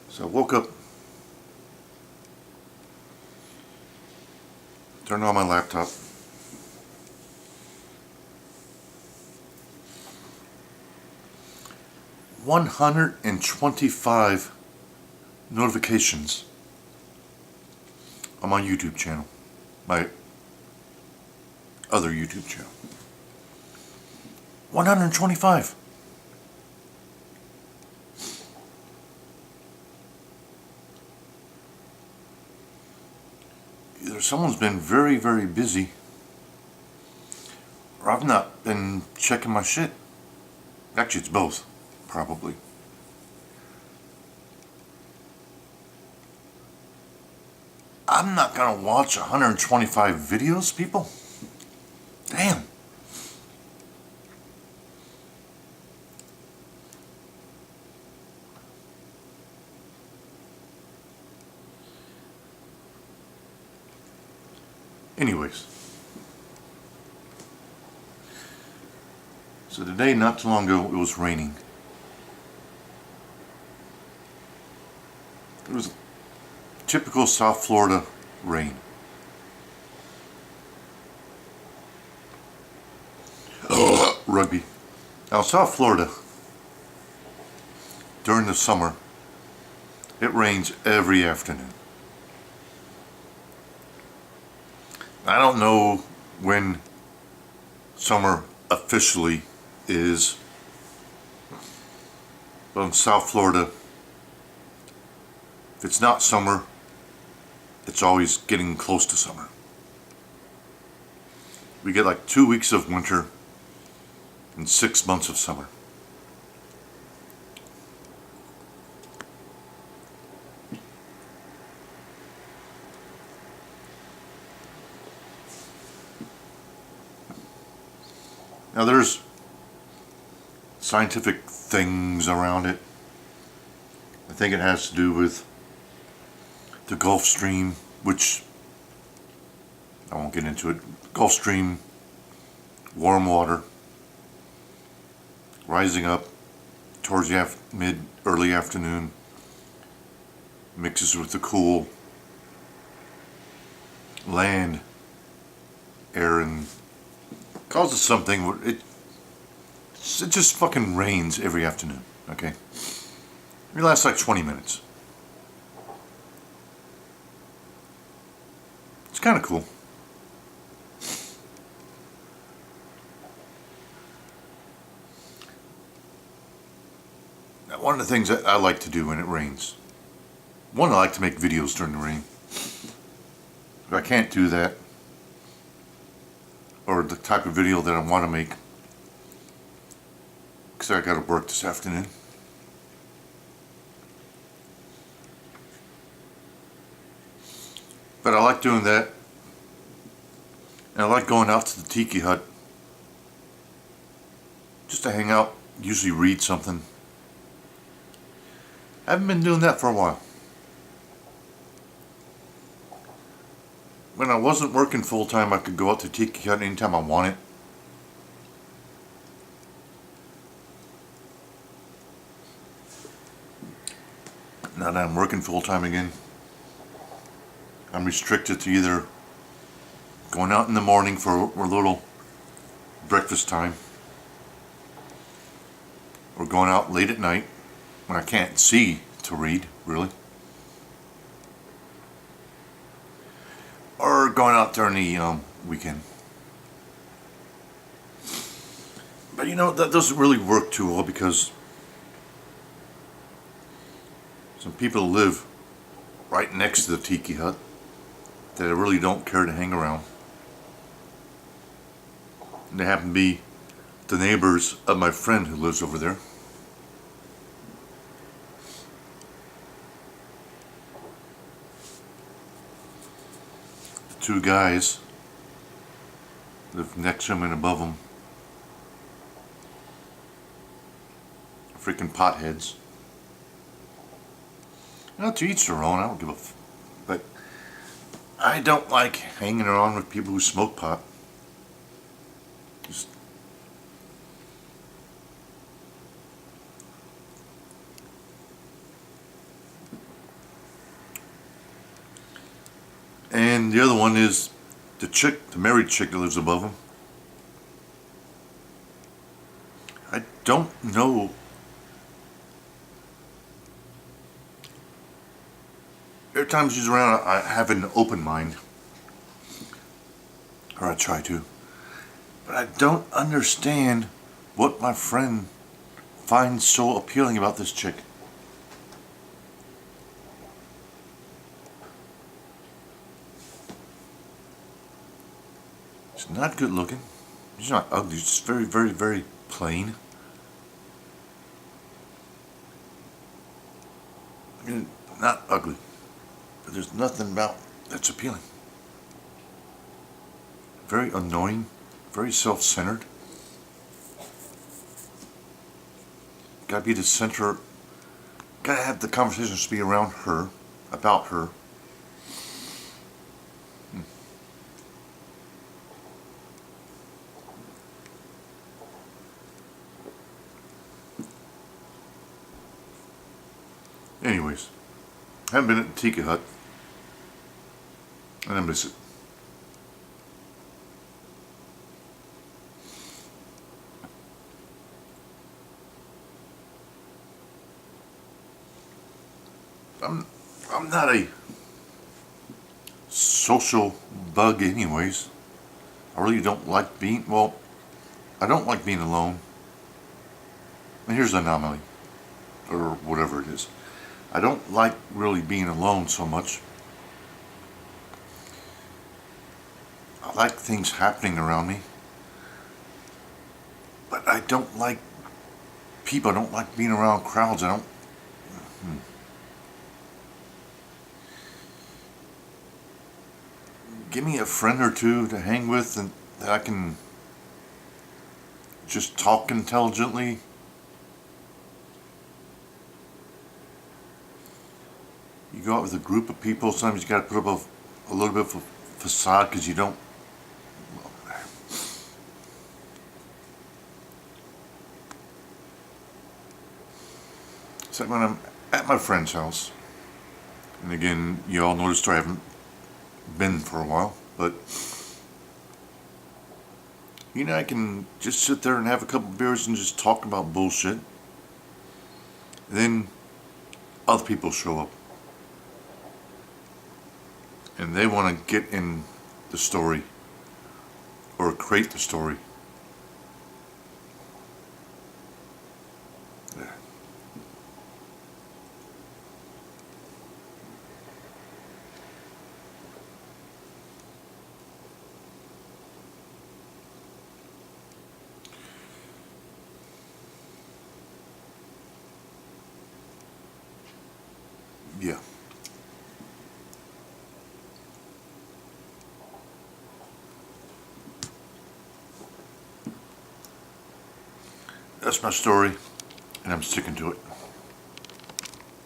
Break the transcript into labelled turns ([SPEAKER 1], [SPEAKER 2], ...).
[SPEAKER 1] So I woke up, turned on my laptop, $125 notifications on my YouTube channel, my other YouTube channel. 125. Either someone's been very, very busy, or I've not been checking my shit. Actually, it's both, probably. I'm not gonna watch 125 videos, people. Damn. Anyways. So today, not too long ago, it was raining. It was typical South Florida rain. Rugby. Now, South Florida, during the summer, it rains every afternoon. I don't know when summer officially is, but in South Florida, if it's not summer, it's always getting close to summer. We get like 2 weeks of winter and 6 months of summer. Now there's scientific things around it. I think it has to do with the Gulf Stream, which I won't get into it. Gulf Stream, warm water, rising up towards the early afternoon, mixes with the cool land air and causes something. It just fucking rains every afternoon, okay? It lasts like 20 minutes. It's kind of cool. Now, one of the things that I like to do when it rains, one, I like to make videos during the rain. If I can't do that, or the type of video that I want to make, because I got to work this afternoon. But I like doing that, and I like going out to the tiki hut just to hang out, usually read something. I haven't been doing that for a while. When I wasn't working full time, I could go out to tiki hut anytime I wanted. Now that I'm working full time again, I'm restricted to either going out in the morning for a little breakfast time, or going out late at night when I can't see to read, really, or going out during the weekend. But you know, that doesn't really work too well, because some people live right next to the tiki hut that I really don't care to hang around. And they happen to be the neighbors of my friend who lives over there. The two guys live next to him and above him. Freaking potheads. Now, to each their own, I don't give a but I don't like hanging around with people who smoke pot. Just And the other one is the chick, the married chick that lives above him. I don't know. Every time she's around, I have an open mind. Or I try to. But I don't understand what my friend finds so appealing about this chick. She's not good looking. She's not ugly. She's just very, very, very plain. And not ugly. But there's nothing about that's appealing. Very annoying. Very self-centered. Gotta be the center. Gotta have the conversations be around her, about her. Anyways, I haven't been at the Tiki Hut, and I miss it. I'm not a social bug anyways. I really don't like being, well, I don't like being alone. And here's the anomaly, or whatever it is. I don't like really being alone so much. I like things happening around me. But I don't like people. I don't like being around crowds. I don't. Give me a friend or two to hang with and that I can just talk intelligently. You go out with a group of people, sometimes you got to put up a little bit of a facade because you don't. It's like when I'm at my friend's house, and again, you all noticed I haven't been for a while, but I can just sit there and have a couple beers and just talk about bullshit. And then other people show up. And they want to get in the story or create the story. Yeah. Yeah. That's my story, and I'm sticking to it.